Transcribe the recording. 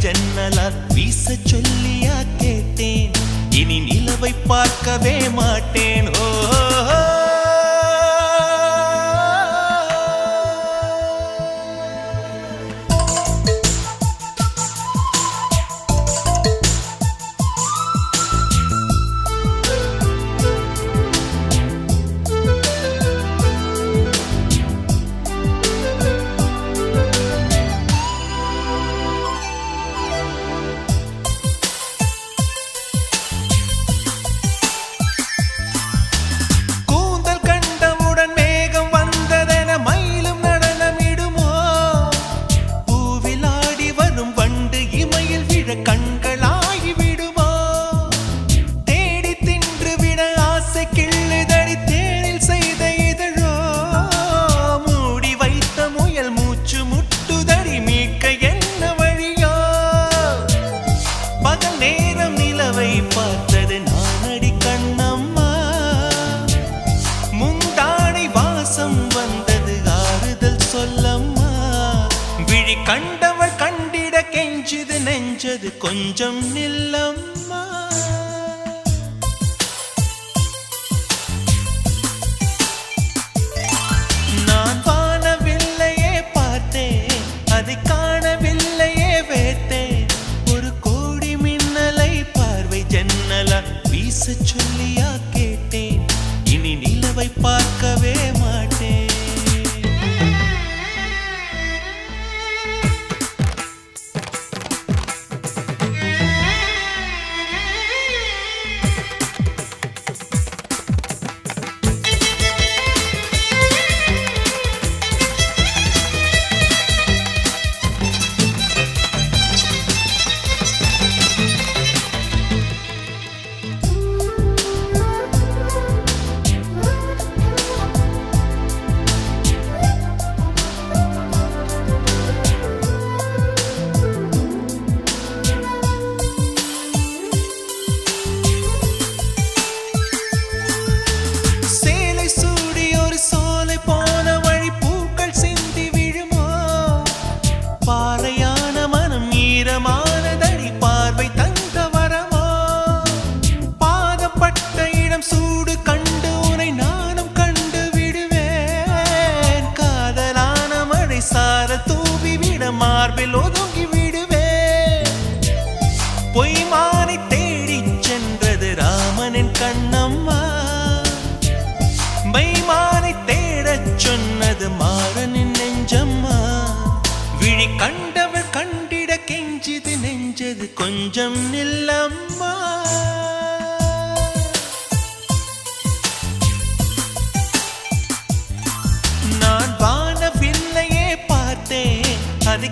ஜன்னலால் வீச சொல்லியா கேட்டேன், இனி நிலவை பார்க்கவே மாட்டேன். ஓ கண்களாகி விடுமா, தேடி தின்று விட ஆசை கிள்ளுதடி தேனில் செய்த இதழோ, மூடி வைத்த முயல் மூச்சு முட்டுதடி மீட்க என்ன வழியோ, பகல் நேரம் நிலவை பார்த்தது நானடி கண்ணம்மா, முந்தானை வாசம் வந்தது ஆறுதல் சொல்லம்மா, விழி கண்டவள் கண்டிட கெஞ்சுது நெஞ்சது கொஞ்சம் நில்லம்மா. நான் வானவில்லையே பார்த்தேன், அதை காணவில்லையே வேத்தேன், ஒரு கோடி மின்னலை பார்வை ஜன்னலா வீச சொல்லியா கேட்டேன், இனி நிலவை பார்க்கவே மாட்டேன். சூடு கண்டு உனை நானும் கண்டு விடுவேன், காதலான மழை சார தூவி விட மார்பில் ஒதுங்கி விடுவேன், பொய்மானை தேடி சென்றது ராமனின் கண்ணம்மா, மைமானை தேடச் சொன்னது மாறனின் நெஞ்சம்மா, விழி கண்டவள் கண்டிட கெஞ்சிது நெஞ்சது கொஞ்சம் நில்லம்மா. நான் வானவில்லையே பார்த்தேன், அதை